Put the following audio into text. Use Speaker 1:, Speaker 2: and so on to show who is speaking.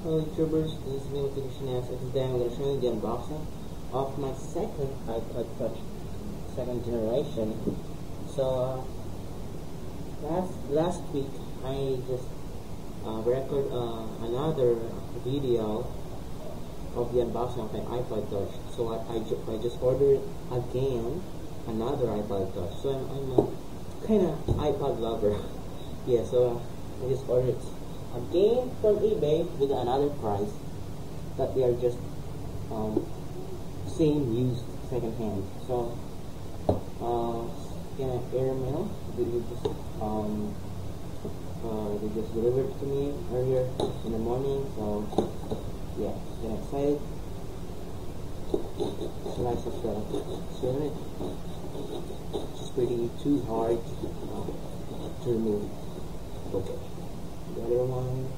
Speaker 1: Hello YouTubers, this is me with Shenanigans, and today I'm going to show you the unboxing of my second iPod Touch, second generation. So last week I just recorded another video of the unboxing of my iPod Touch. So I just ordered again another iPod Touch. So I'm a kind of iPod lover. Yeah, so I just ordered again from eBay with another price that they are just same used second hand. So yeah, airmail they just delivered to me earlier in the morning. So yeah, getting excited. Slice of the unit. It's pretty too hard to remove. Okay. The other one.